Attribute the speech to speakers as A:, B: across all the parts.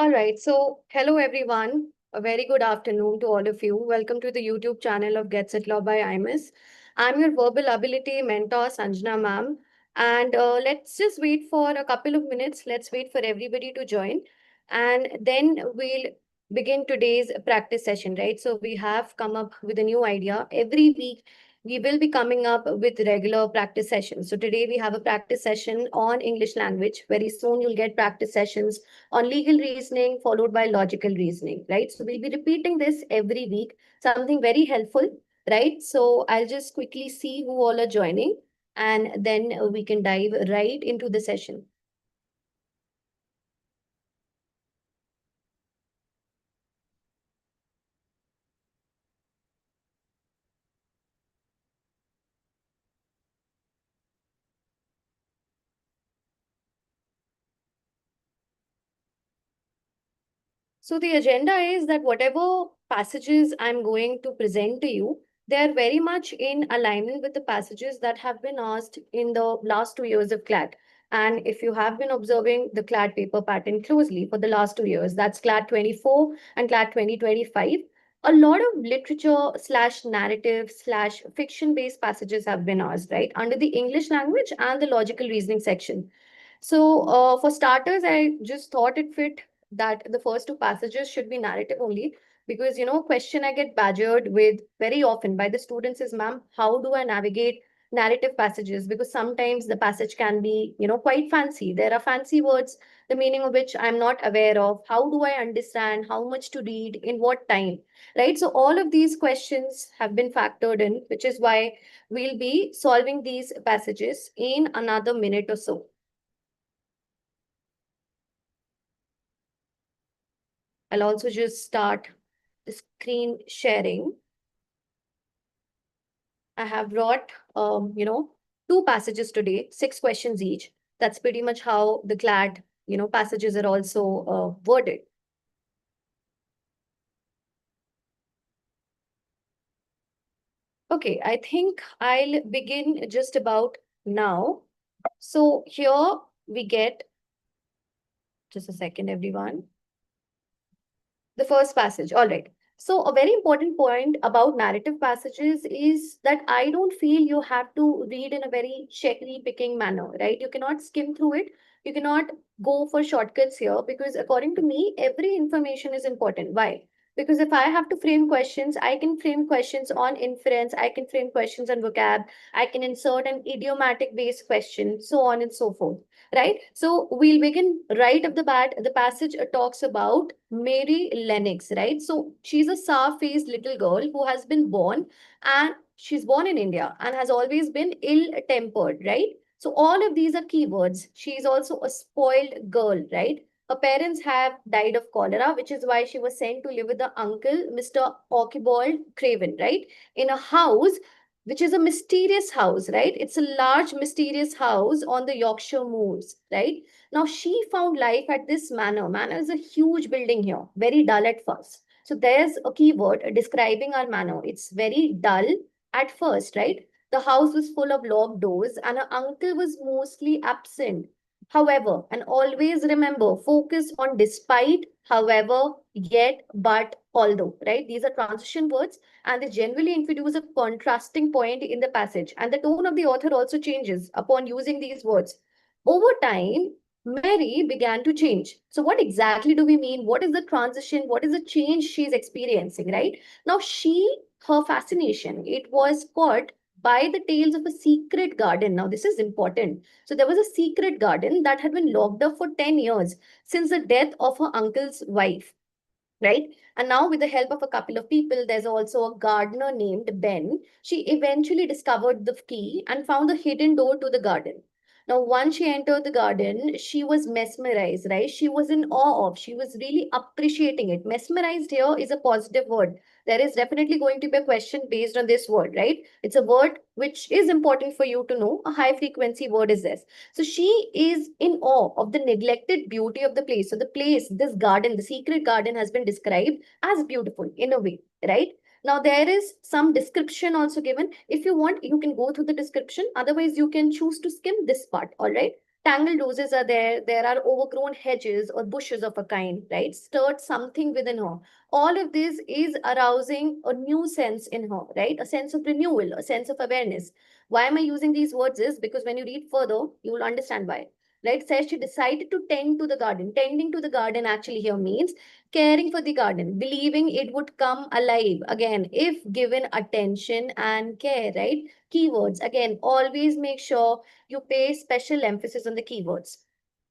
A: All right. So, hello everyone. A very good afternoon to all of you. Welcome to the YouTube channel of Get Set Law by IMS. I'm your verbal ability mentor, Sanjana ma'am. And let's just wait for a couple of minutes. Let's wait for everybody to join. And then we'll begin today's practice session, right? So, we have come up with a new idea. Every week, we will be coming up with regular practice sessions. So, today we have a practice session on English language. Very soon, you'll get practice sessions on legal reasoning, followed by logical reasoning, right? So we'll be repeating this every week, something very helpful, right? So I'll just quickly see who all are joining, and then we can dive right into the session. So the agenda is that whatever passages I'm going to present to you, they are very much in alignment with the passages that have been asked in the last 2 years of CLAT. And if you have been observing the CLAT paper pattern closely for the last 2 years, that's CLAT 24 and CLAT 2025, a lot of literature slash narrative slash fiction based passages have been asked, right, under the English language and the logical reasoning section. So, for starters, I just thought it fit that the first two passages should be narrative only because, question I get badgered with very often by the students is, ma'am, how do I navigate narrative passages? Because sometimes the passage can be, quite fancy. There are fancy words, the meaning of which I'm not aware of. How do I understand how much to read in what time? Right? So, all of these questions have been factored in, which is why we'll be solving these passages in another minute or so. I'll also just start the screen sharing. I have brought, two passages today, 6 questions each. That's pretty much how the CLAD, passages are also worded. Okay, I think I'll begin just about now. So here we get, just a second, everyone. The first passage. All right. So, a very important point about narrative passages is that I don't feel you have to read in a very cherry picking manner, right? You cannot skim through it. You cannot go for shortcuts here because, according to me, every information is important. Why? Because if I have to frame questions, I can frame questions on inference, I can frame questions on vocab, I can insert an idiomatic based question, so on and so forth, right? So we'll begin right off the bat. The passage talks about Mary Lennox, right? So she's a sour-faced little girl who has been born, and she's born in India and has always been ill-tempered, right? So all of these are keywords. She's also a spoiled girl, right? Her parents have died of cholera, which is why she was sent to live with the uncle, Mr. Archibald Craven, right? In a house which is a mysterious house, right? It's a large, mysterious house on the Yorkshire moors, right? Now, she found life at this manor. Manor is a huge building here, very dull at first. So, there's a keyword describing our manor. It's very dull at first, right? The house was full of locked doors, and her uncle was mostly absent. However, and always remember, focus on despite, however, yet, but, although, right? These are transition words and they generally introduce a contrasting point in the passage. And the tone of the author also changes upon using these words. Over time, Mary began to change. So, what exactly do we mean? What is the transition? What is the change she's experiencing, right? Now, her fascination, it was caught by the tales of a secret garden. Now, this is important. So, there was a secret garden that had been locked up for 10 years since the death of her uncle's wife, right? And now, with the help of a couple of people, there's also a gardener named Ben. She eventually discovered the key and found the hidden door to the garden. Now, once she entered the garden, she was mesmerized, right? She was in awe of, she was really appreciating it. Mesmerized here is a positive word. There is definitely going to be a question based on this word, right? It's a word which is important for you to know. A high frequency word is this. So she is in awe of the neglected beauty of the place. So the place, this garden, the secret garden has been described as beautiful in a way, right? Now there is some description also given. If you want, you can go through the description. Otherwise, you can choose to skim this part, all right? Tangled roses are there. There are overgrown hedges or bushes of a kind, right? Stirred something within her. All of this is arousing a new sense in her, right? A sense of renewal, a sense of awareness. Why am I using these words is because when you read further, you will understand why. Right? Says she decided to tend to the garden. Tending to the garden actually here means caring for the garden, believing it would come alive again if given attention and care, right? Keywords again, always make sure you pay special emphasis on the keywords.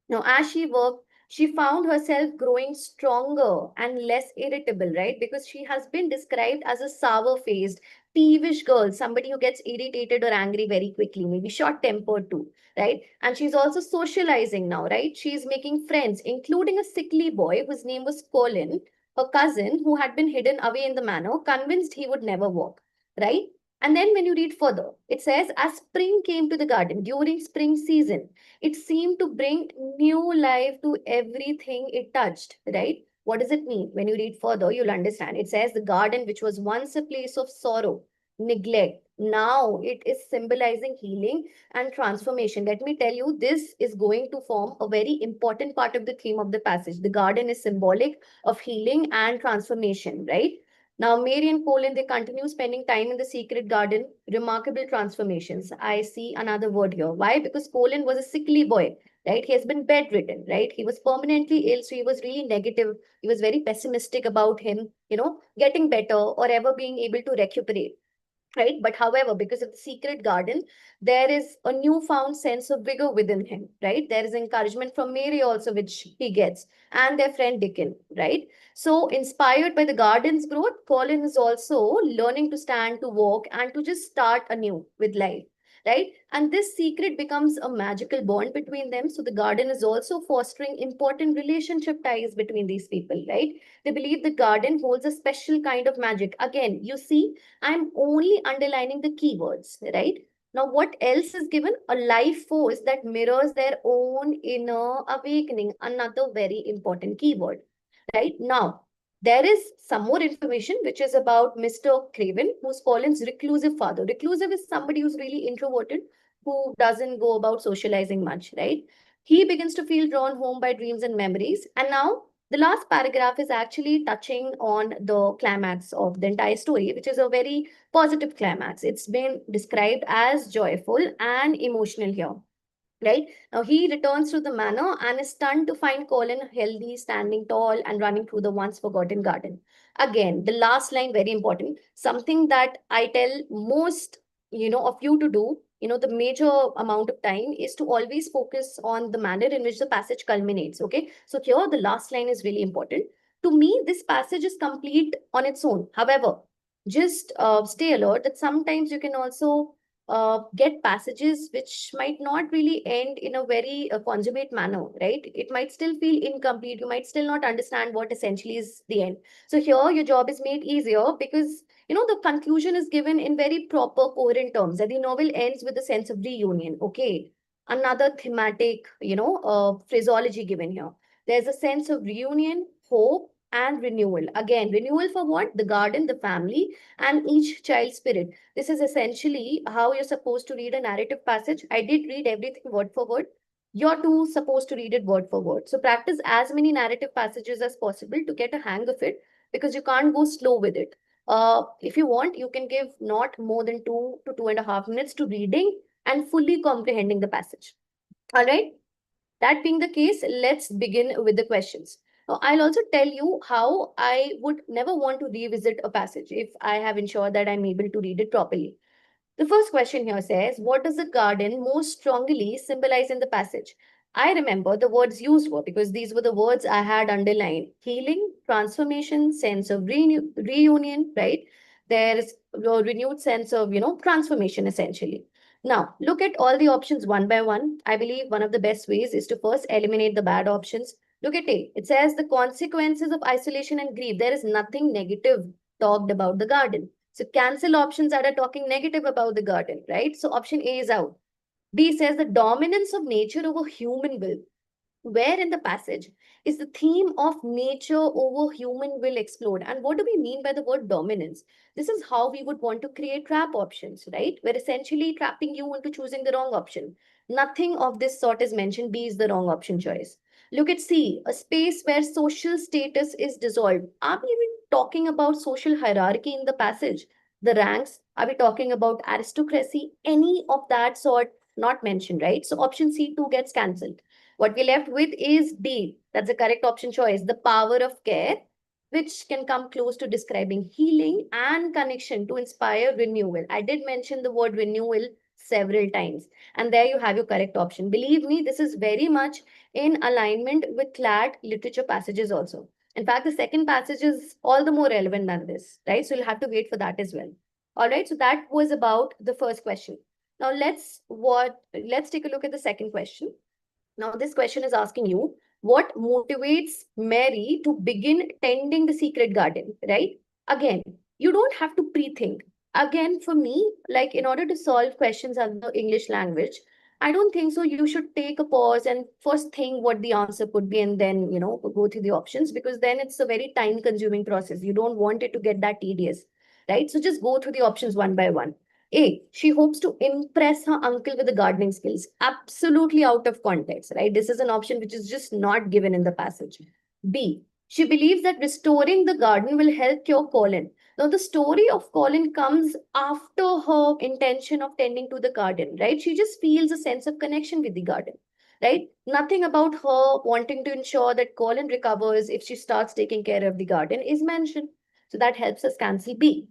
A: Now, as she worked, she found herself growing stronger and less irritable, right? Because she has been described as a sour faced, peevish girl, somebody who gets irritated or angry very quickly, maybe short tempered too, right? And she's also socializing now, right? She's making friends, including a sickly boy whose name was Colin, her cousin, who had been hidden away in the manor, convinced he would never walk, right? And then when you read further, it says, as spring came to the garden during spring season, it seemed to bring new life to everything it touched, right? What does it mean? When you read further, you'll understand. It says the garden, which was once a place of sorrow, neglect, now it is symbolizing healing and transformation. Let me tell you, this is going to form a very important part of the theme of the passage. The garden is symbolic of healing and transformation, right? Now, Mary and Colin, they continue spending time in the secret garden. Remarkable transformations. I see another word here. Why? Because Colin was a sickly boy, right? He has been bedridden, right? He was permanently ill, so he was really negative. He was very pessimistic about him, getting better or ever being able to recuperate, right? But however, because of the secret garden, there is a newfound sense of vigor within him, right? There is encouragement from Mary also, which he gets, and their friend Dickon, right? So, inspired by the garden's growth, Colin is also learning to stand, to walk, and to just start anew with life, right? And this secret becomes a magical bond between them. So, the garden is also fostering important relationship ties between these people, right? They believe the garden holds a special kind of magic. Again, you see, I'm only underlining the keywords, right? Now, what else is given? A life force that mirrors their own inner awakening. Another very important keyword, right? Now, there is some more information which is about Mr. Craven, who's Colin's reclusive father. Reclusive is somebody who's really introverted, who doesn't go about socializing much, right? He begins to feel drawn home by dreams and memories. And now the last paragraph is actually touching on the climax of the entire story, which is a very positive climax. It's been described as joyful and emotional here. Right now, he returns to the manor and is stunned to find Colin healthy, standing tall, and running through the once forgotten garden. Again, the last line, very important. Something that I tell most, of you to do, the major amount of time is to always focus on the manner in which the passage culminates. Okay. So here, the last line is really important. To me, this passage is complete on its own. However, just stay alert that sometimes you can also get passages which might not really end in a very consummate manner, right? It might still feel incomplete. You might still not understand what essentially is the end. So here, your job is made easier because, the conclusion is given in very proper, coherent terms, that the novel ends with a sense of reunion. Okay. Another thematic, phraseology given here. There's a sense of reunion, hope, and renewal. Again, renewal for what? The garden, the family, and each child's spirit. This is essentially how you're supposed to read a narrative passage. I did read everything word for word. You're too supposed to read it word for word. So practice as many narrative passages as possible to get a hang of it because you can't go slow with it. If you want, you can give not more than 2 to 2.5 minutes to reading and fully comprehending the passage. All right. That being the case, let's begin with the questions. Now, I'll also tell you how I would never want to revisit a passage if I have ensured that I'm able to read it properly. The first question here says, what does the garden most strongly symbolize in the passage? I remember the words used were because these were the words I had underlined. Healing, transformation, sense of reunion, right? There is a renewed sense of, transformation essentially. Now, look at all the options one by one. I believe one of the best ways is to first eliminate the bad options. Look at A. It says the consequences of isolation and grief. There is nothing negative talked about the garden. So cancel options that are talking negative about the garden, right? So option A is out. B says the dominance of nature over human will. where in the passage is the theme of nature over human will explored. And what do we mean by the word dominance? This is how we would want to create trap options, right? We're essentially trapping you into choosing the wrong option. Nothing of this sort is mentioned. B is the wrong option choice. Look at C, a space where social status is dissolved. Are we even talking about social hierarchy in the passage? The ranks? Are we talking about aristocracy? Any of that sort not mentioned, right? So option C too gets cancelled. What we left with is D. That's the correct option choice. The power of care, which can come close to describing healing and connection to inspire renewal. I did mention the word renewal several times. And there you have your correct option. Believe me, this is very much in alignment with CLAT literature passages also. In fact, the second passage is all the more relevant than this, right? So you'll have to wait for that as well. All right, so that was about the first question. Now let's take a look at the second question. Now, this question is asking you, what motivates Mary to begin tending the secret garden, right? Again, you don't have to pre-think. Again, for me, like in order to solve questions of the English language, I don't think so. You should take a pause and first think what the answer could be and then, go through the options because then it's a very time consuming process. You don't want it to get that tedious, right? So just go through the options one by one. A, she hopes to impress her uncle with the gardening skills. Absolutely out of context, right? This is an option which is just not given in the passage. B, she believes that restoring the garden will help cure Colin. Now, the story of Colin comes after her intention of tending to the garden, right? She just feels a sense of connection with the garden, right? Nothing about her wanting to ensure that Colin recovers if she starts taking care of the garden is mentioned. So that helps us cancel B.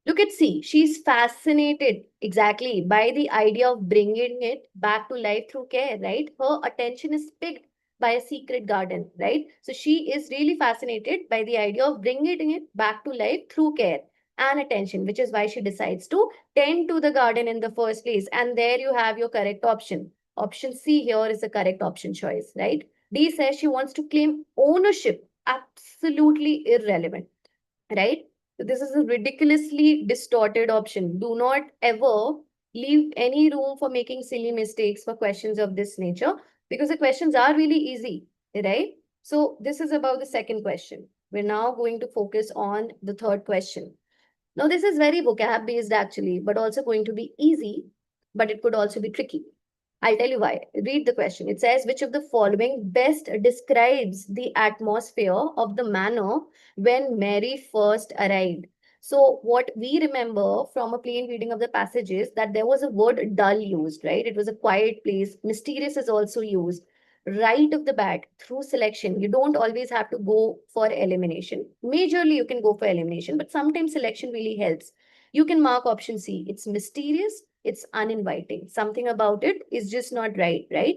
A: Look at C. She's fascinated exactly by the idea of bringing it back to life through care, right? Her attention is picked by a secret garden, right? So she is really fascinated by the idea of bringing it back to life through care and attention, which is why she decides to tend to the garden in the first place. And there you have your correct option. Option C here is the correct option choice, right? D says she wants to claim ownership. Absolutely irrelevant, right? So this is a ridiculously distorted option. Do not ever leave any room for making silly mistakes for questions of this nature because the questions are really easy, right? So this is about the second question. We're now going to focus on the third question. Now, this is very vocab based actually, but also going to be easy, but it could also be tricky. I'll tell you why. Read the question. It says, which of the following best describes the atmosphere of the manor when Mary first arrived? So, what we remember from a plain reading of the passage is that there was a word dull used, right? It was a quiet place. Mysterious is also used. Right of the bat, through selection, you don't always have to go for elimination. Majorly, you can go for elimination, but sometimes selection really helps. You can mark option C. It's mysterious, it's uninviting. Something about it is just not right, right?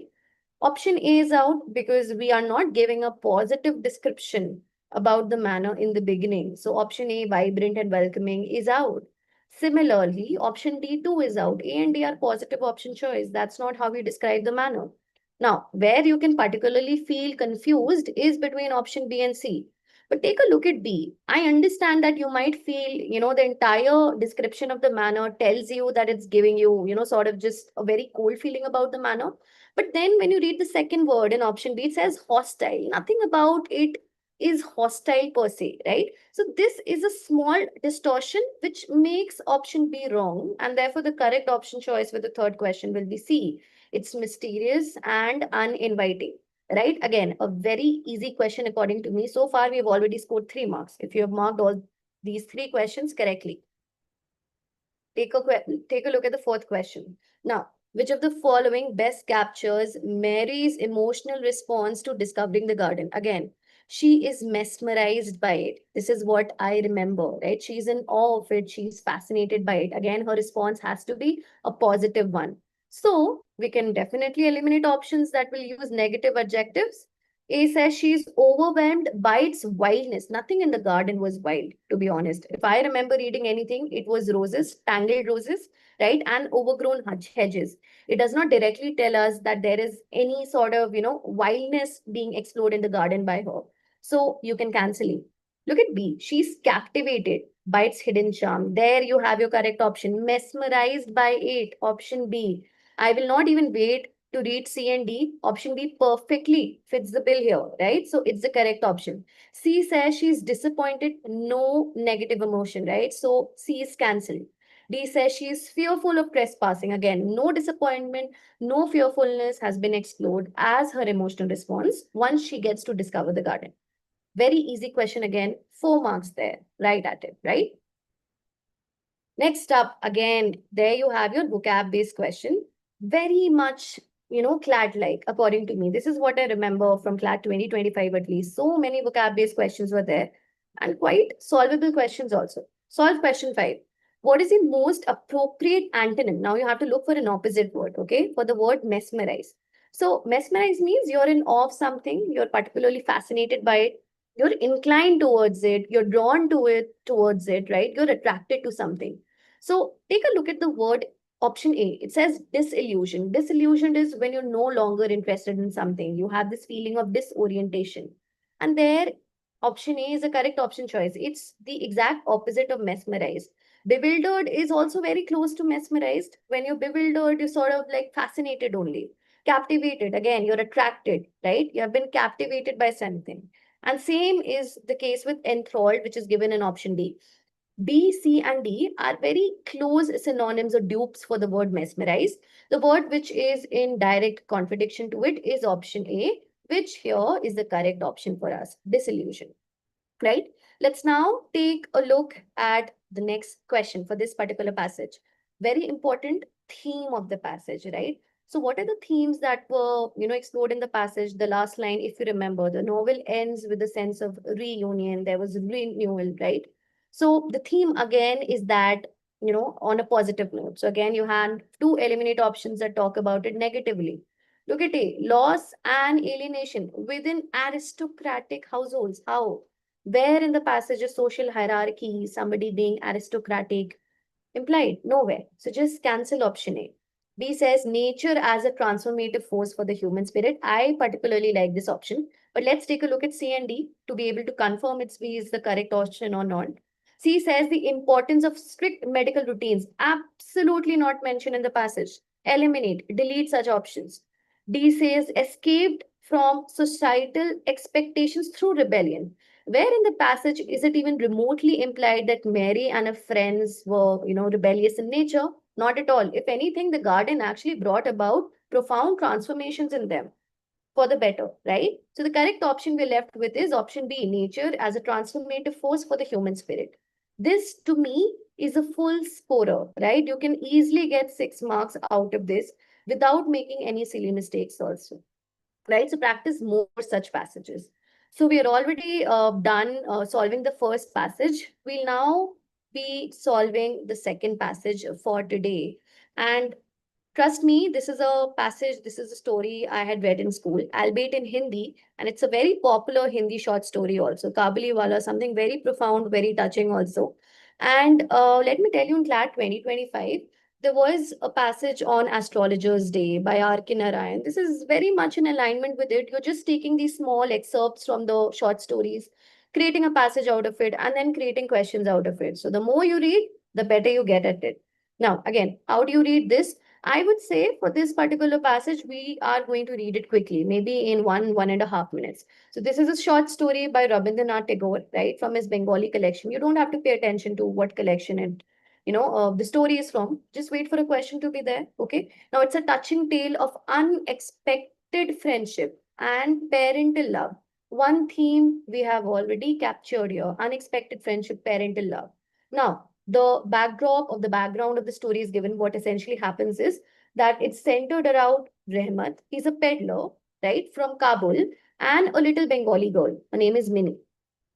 A: Option A is out because we are not giving a positive description about the manner in the beginning. So option A, vibrant and welcoming, is out. Similarly, option D too is out. A and D are positive option choice. That's not how we describe the manner. Now, where you can particularly feel confused is between option B and C. But take a look at B. I understand that you might feel, the entire description of the manner tells you that it's giving you, sort of just a very cold feeling about the manner. But then when you read the second word in option B, it says hostile. Nothing about it is hostile per se, right? So this is a small distortion which makes option B wrong. And therefore, the correct option choice for the third question will be C. It's mysterious and uninviting, right? Again, a very easy question according to me. So far, we've already scored 3 marks. If you have marked all these 3 questions correctly. Take a look at the fourth question. Now, which of the following best captures Mary's emotional response to discovering the garden? Again, she is mesmerized by it. This is what I remember, right? She's in awe of it. She's fascinated by it. Again, her response has to be a positive one. So we can definitely eliminate options that will use negative adjectives. A says she's overwhelmed by its wildness. Nothing in the garden was wild, to be honest. If I remember reading anything, it was roses, tangled roses, right? And overgrown hedges. It does not directly tell us that there is any sort of, wildness being explored in the garden by her. So you can cancel it. Look at B. She's captivated by its hidden charm. There you have your correct option. Mesmerized by it. Option B. I will not even wait to read C and D, option B perfectly fits the bill here, right? So it's the correct option. C says she's disappointed, no negative emotion, right? So C is cancelled. D says she is fearful of trespassing. Again, no disappointment, no fearfulness has been explored as her emotional response once she gets to discover the garden. Very easy question again, 4 marks there, right at it, right? Next up, again, there you have your vocab-based question. Very much, CLAT-like, according to me. This is what I remember from CLAT 2025 at least. So many vocab-based questions were there and quite solvable questions also. Solve question 5. What is the most appropriate antonym? Now you have to look for an opposite word, okay, for the word mesmerize. So mesmerize means you're in awe of something, you're particularly fascinated by it, you're inclined towards it, you're drawn to it, towards it, right? You're attracted to something. So take a look at the word option A. It says disillusion. Disillusioned is when you're no longer interested in something. You have this feeling of disorientation. And there, option A is a correct option choice. It's the exact opposite of mesmerized. Bewildered is also very close to mesmerized. When you're bewildered, you're sort of like fascinated only. Captivated, again, you're attracted, right? You have been captivated by something. And same is the case with enthralled, which is given in option D. B, C, and D are very close synonyms or dupes for the word mesmerize. The word which is in direct contradiction to it is option A, which here is the correct option for us, disillusion, right? Let's now take a look at the next question for this particular passage. Very important theme of the passage, right? So what are the themes that were, explored in the passage? The last line, if you remember, the novel ends with a sense of reunion. There was renewal, right? So the theme again is that, on a positive note. So again, you had two eliminate options that talk about it negatively. Look at A, loss and alienation within aristocratic households. How? Where in the passage is social hierarchy, somebody being aristocratic implied? Nowhere. So just cancel option A. B says nature as a transformative force for the human spirit. I particularly like this option. But let's take a look at C and D to be able to confirm it's B is the correct option or not. C says the importance of strict medical routines. Absolutely not mentioned in the passage. Eliminate, delete such options. D says escaped from societal expectations through rebellion. Where in the passage is it even remotely implied that Mary and her friends were, rebellious in nature? Not at all. If anything, the garden actually brought about profound transformations in them for the better, right? So the correct option we're left with is option B, nature as a transformative force for the human spirit. This, to me, is a full scorer, right? You can easily get 6 marks out of this without making any silly mistakes also, right? So practice more such passages. So we are already done solving the first passage. We'll now be solving the second passage for today. And trust me, this is a passage, this is a story I had read in school, albeit in Hindi, and it's a very popular Hindi short story also. Kabuli Wala, something very profound, very touching also. And let me tell you, in CLAT 2025, there was a passage on Astrologer's Day by R.K. Narayan. This is very much in alignment with it. You're just taking these small excerpts from the short stories, creating a passage out of it, and then creating questions out of it. So the more you read, the better you get at it. Now, again, how do you read this? I would say for this particular passage, we are going to read it quickly, maybe in 1.5 minutes. So this is a short story by Rabindranath Tagore, right, from his Bengali collection. You don't have to pay attention to what collection the story is from. Just wait for a question to be there, okay? Now it's a touching tale of unexpected friendship and parental love. One theme we have already captured here, unexpected friendship, parental love. Now, the background of the story is given. What essentially happens is that it's centered around Rehmat. He's a peddler, right, from Kabul, and a little Bengali girl. Her name is Minnie,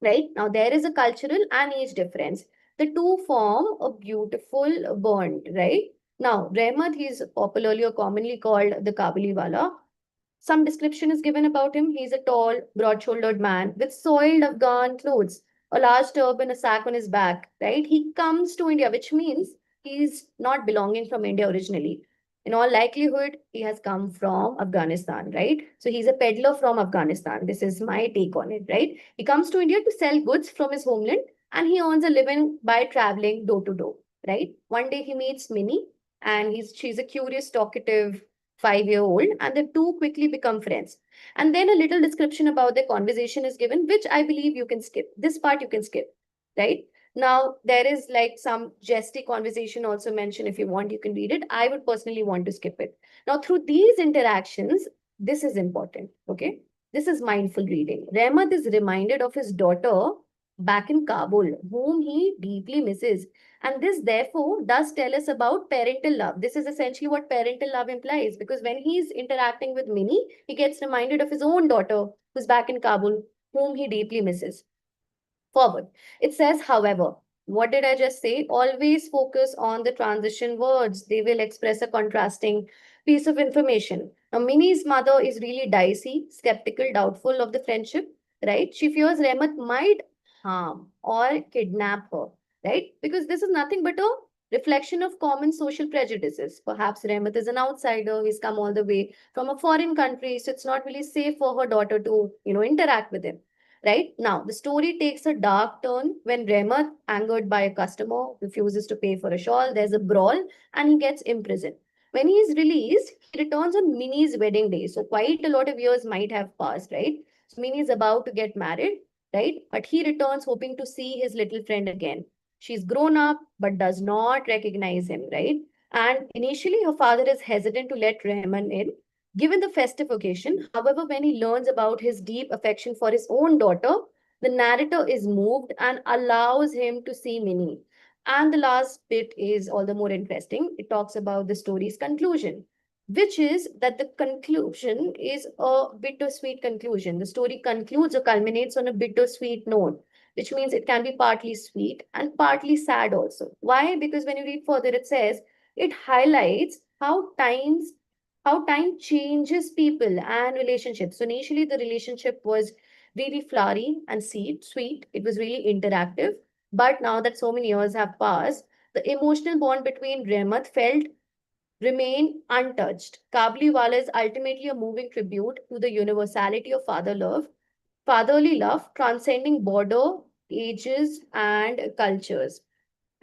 A: right? Now, there is a cultural and age difference. The two form a beautiful bond, right? Now, Rehmat, he's popularly or commonly called the Kabuliwala. Some description is given about him. He's a tall, broad-shouldered man with soiled Afghan clothes, a large turban, a sack on his back, right? He comes to India, which means he's not belonging from India originally. In all likelihood, he has come from Afghanistan, right? So he's a peddler from Afghanistan. This is my take on it, right? He comes to India to sell goods from his homeland and he earns a living by traveling door to door, right? One day he meets Minnie and she's a curious, talkative, 5-year-old, and the two quickly become friends. And then a little description about their conversation is given, which I believe you can skip. This part you can skip, right? Now, there is like some jesty conversation also mentioned. If you want, you can read it. I would personally want to skip it. Now, through these interactions, this is important, okay? This is mindful reading. Rehmat is reminded of his daughter back in Kabul, whom he deeply misses. And this, therefore, does tell us about parental love. This is essentially what parental love implies, because when he's interacting with Minnie, he gets reminded of his own daughter who's back in Kabul, whom he deeply misses. Forward. It says, however, what did I just say? Always focus on the transition words. They will express a contrasting piece of information. Now, Minnie's mother is really dicey, skeptical, doubtful of the friendship, right? She fears Rehmat might harm or kidnap her, right? Because this is nothing but a reflection of common social prejudices. Perhaps Rehmat is an outsider. He's come all the way from a foreign country, so it's not really safe for her daughter to, interact with him. Right now, the story takes a dark turn when Rehmat, angered by a customer, refuses to pay for a shawl. There's a brawl and he gets imprisoned. When he is released, he returns on Minnie's wedding day. So, quite a lot of years might have passed, right? So, Minnie is about to get married, right? But he returns hoping to see his little friend again. She's grown up but does not recognize him, right? And initially, her father is hesitant to let Rehman in, given the festive occasion. However, when he learns about his deep affection for his own daughter, the narrator is moved and allows him to see Minnie. And the last bit is all the more interesting. It talks about the story's conclusion, which is that the conclusion is a bittersweet conclusion. The story concludes or culminates on a bittersweet note, which means it can be partly sweet and partly sad also. Why? Because when you read further, it says it highlights how time changes people and relationships. So initially the relationship was really flowery and sweet. It was really interactive. But now that so many years have passed, the emotional bond between Rehmat felt remain untouched. Kabliwala is ultimately a moving tribute to the universality of fatherly love, transcending border, ages, and cultures,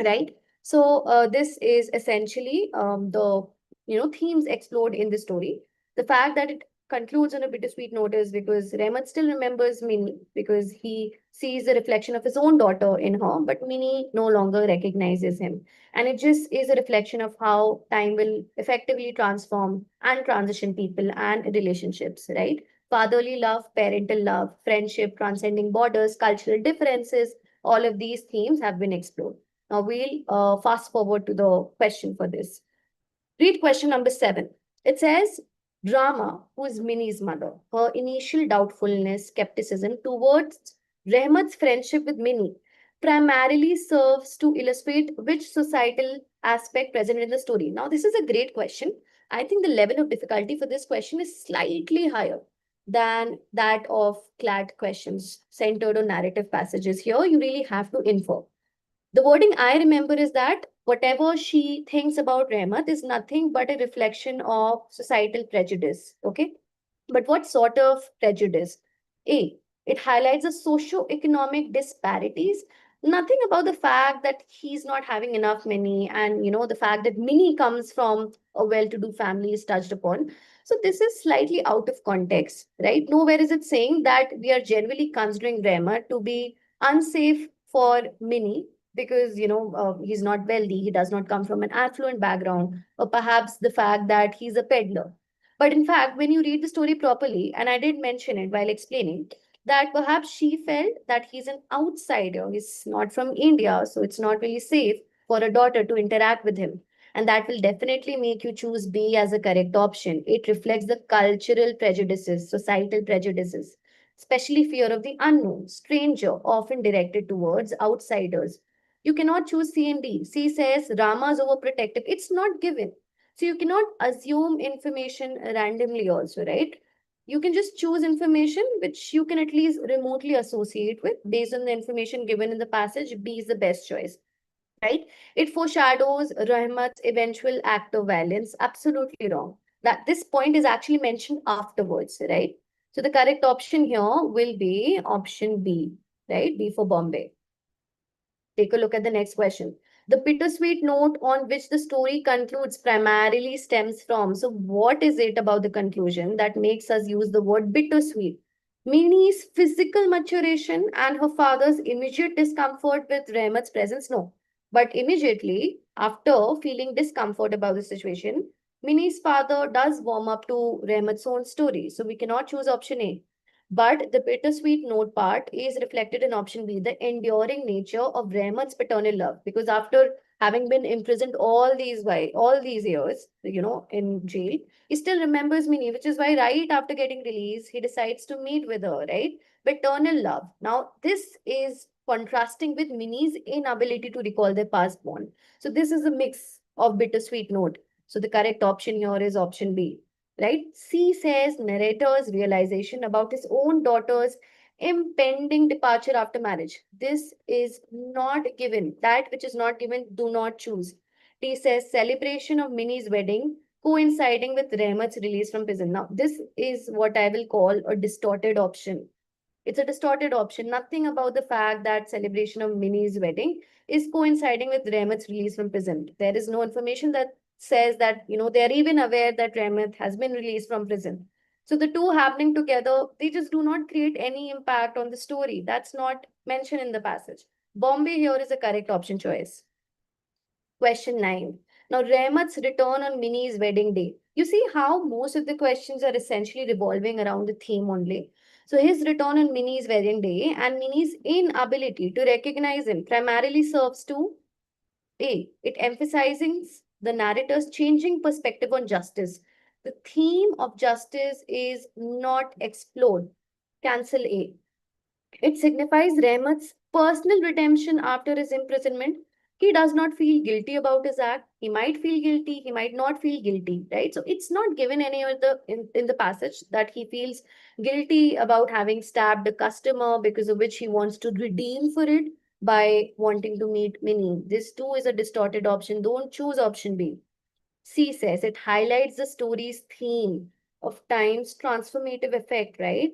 A: right? So this is essentially the themes explored in the story. The fact that it concludes on a bittersweet note is because Rehmat still remembers Minnie because he sees the reflection of his own daughter in her, but Minnie no longer recognizes him. And it just is a reflection of how time will effectively transform and transition people and relationships, right? Fatherly love, parental love, friendship, transcending borders, cultural differences, all of these themes have been explored. Now we'll fast forward to the question for this. Read question number 7. It says, Drama, who is Minnie's mother, her initial doubtfulness, skepticism towards Rehmat's friendship with Minnie primarily serves to illustrate which societal aspect present in the story. Now, this is a great question. I think the level of difficulty for this question is slightly higher than that of CLAT questions centered on narrative passages. Here, you really have to infer. The wording I remember is that whatever she thinks about Rehmat is nothing but a reflection of societal prejudice. Okay. But what sort of prejudice? A, it highlights the socio-economic disparities. Nothing about the fact that he's not having enough money and the fact that Minnie comes from a well-to-do family is touched upon. So this is slightly out of context, right? Nowhere is it saying that we are generally considering Rehmat to be unsafe for Minnie because he's not wealthy, he does not come from an affluent background, or perhaps the fact that he's a peddler. But in fact, when you read the story properly, and I did mention it while explaining, that perhaps she felt that he's an outsider, he's not from India, so it's not really safe for a daughter to interact with him. And that will definitely make you choose B as a correct option. It reflects the cultural prejudices, societal prejudices, especially fear of the unknown, stranger, often directed towards outsiders. You cannot choose C and D. C says Rama's overprotective. It's not given. So you cannot assume information randomly also, right? You can just choose information which you can at least remotely associate with based on the information given in the passage. B is the best choice, right? It foreshadows Rahmat's eventual act of violence. Absolutely wrong. That this point is actually mentioned afterwards, right? So the correct option here will be option B, right? B for Bombay. Take a look at the next question. The bittersweet note on which the story concludes primarily stems from. So, what is it about the conclusion that makes us use the word bittersweet? Minnie's physical maturation and her father's immediate discomfort with Rehmat's presence? No. But immediately after feeling discomfort about the situation, Minnie's father does warm up to Rehmat's own story. So, we cannot choose option A. But the bittersweet note part is reflected in option B, the enduring nature of Rahman's paternal love. Because after having been imprisoned all these years, in jail, he still remembers Minnie, which is why right after getting released, he decides to meet with her, right? Paternal love. Now, this is contrasting with Minnie's inability to recall their past bond. So this is a mix of bittersweet note. So the correct option here is option B, right? C says narrator's realization about his own daughter's impending departure after marriage. This is not given. That which is not given, do not choose. D says celebration of Minnie's wedding coinciding with Rehmat's release from prison. Now, this is what I will call a distorted option. It's a distorted option. Nothing about the fact that celebration of Minnie's wedding is coinciding with Rehmat's release from prison. There is no information that says that, they are even aware that Rehmat has been released from prison. So the two happening together, they just do not create any impact on the story. That's not mentioned in the passage. Bombay here is a correct option choice. Question 9. Now, Rehmat's return on Minnie's wedding day. You see how most of the questions are essentially revolving around the theme only. So, his return on Minnie's wedding day and Minnie's inability to recognize him primarily serves to A. It emphasizes the narrator's changing perspective on justice. The theme of justice is not explored. Cancel A. It signifies Rehmat's personal redemption after his imprisonment. He does not feel guilty about his act. He might feel guilty, he might not feel guilty, right? So it's not given any of the in the passage that he feels guilty about having stabbed a customer because of which he wants to redeem for it by wanting to meet Minnie. This too is a distorted option. Don't choose option B. C says it highlights the story's theme of time's transformative effect, right?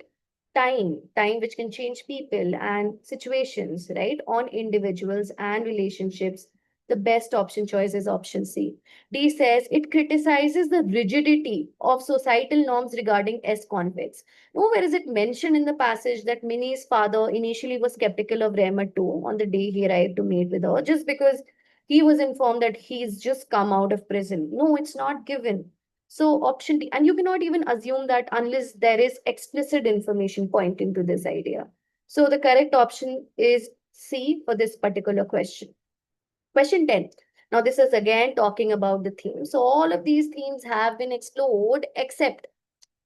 A: Time which can change people and situations, right? On individuals and relationships. The best option choice is option C. D says it criticizes the rigidity of societal norms regarding ex-convicts. Nowhere is it mentioned in the passage that Minnie's father initially was skeptical of Rehmat too on the day he arrived to meet with her, just because he was informed that he's just come out of prison. No, it's not given. So option D, and you cannot even assume that unless there is explicit information pointing to this idea. So the correct option is C for this particular question. Question 10. Now this is again talking about the theme. So all of these themes have been explored except,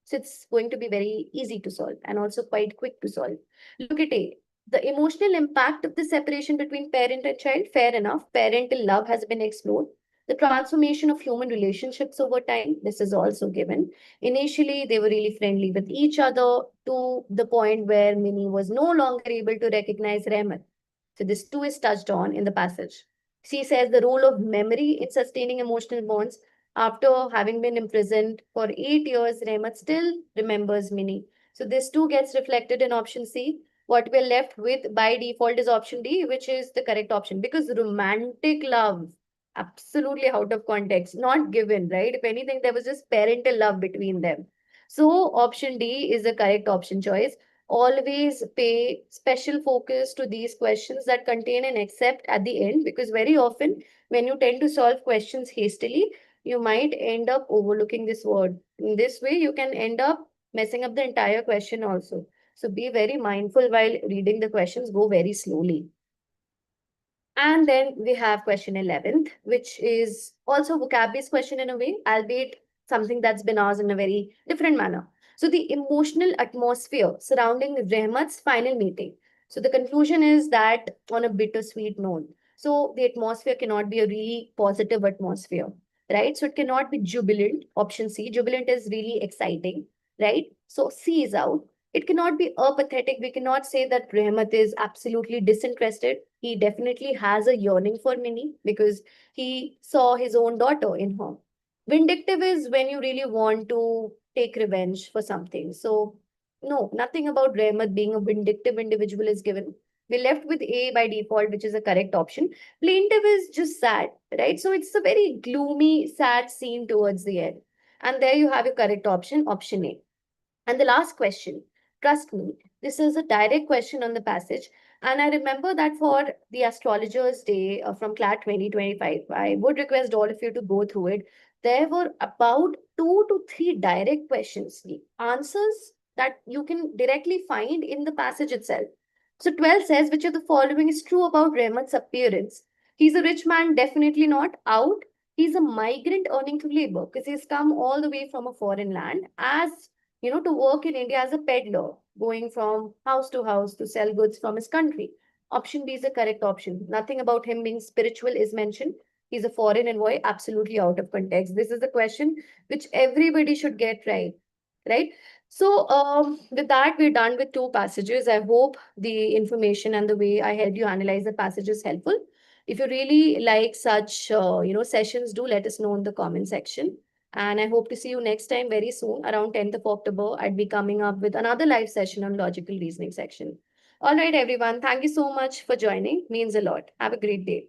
A: so it's going to be very easy to solve and also quite quick to solve. Look at A. The emotional impact of the separation between parent and child, fair enough. Parental love has been explored. The transformation of human relationships over time, this is also given. Initially, they were really friendly with each other to the point where Minnie was no longer able to recognize Rehmat. So this too is touched on in the passage. She says the role of memory in sustaining emotional bonds. After having been imprisoned for 8 years, Rehmat still remembers Minnie. So this too gets reflected in option C. What we're left with by default is option D, which is the correct option because romantic love, absolutely out of context, not given, right? If anything, there was just parental love between them. So option D is the correct option choice. Always pay special focus to these questions that contain an except at the end because very often when you tend to solve questions hastily, you might end up overlooking this word. In this way, you can end up messing up the entire question also. So be very mindful while reading the questions, go very slowly. And then we have question 11th, which is also vocab-based question in a way, albeit something that's been asked in a very different manner. So the emotional atmosphere surrounding Rehmat's final meeting. So the conclusion is that on a bittersweet note. So the atmosphere cannot be a really positive atmosphere, right? So it cannot be jubilant. Option C, jubilant is really exciting, right? So C is out. It cannot be apathetic. We cannot say that Rehmat is absolutely disinterested. He definitely has a yearning for Minnie because he saw his own daughter in her. Vindictive is when you really want to take revenge for something. So, no, nothing about Rehmat being a vindictive individual is given. We're left with A by default, which is a correct option. Plaintive is just sad, right? So it's a very gloomy, sad scene towards the end. And there you have your correct option, option A. And the last question, trust me, this is a direct question on the passage. And I remember that for the Astrologer's Day from CLAT 2025, I would request all of you to go through it. There were about 2 to 3 direct questions, the answers that you can directly find in the passage itself. So 12 says, which of the following is true about Rehmat's appearance? He's a rich man, definitely not. Out. He's a migrant earning through labor because he's come all the way from a foreign land as to work in India as a peddler, going from house to house to sell goods from his country. Option B is the correct option. Nothing about him being spiritual is mentioned. He's a foreign envoy, absolutely out of context. This is the question which everybody should get right. Right? So, with that, we're done with 2 passages. I hope the information and the way I helped you analyze the passage is helpful. If you really like such, sessions, do let us know in the comment section. And I hope to see you next time very soon. Around 10th of October, I'd be coming up with another live session on logical reasoning section. All right, everyone. Thank you so much for joining. Means a lot. Have a great day.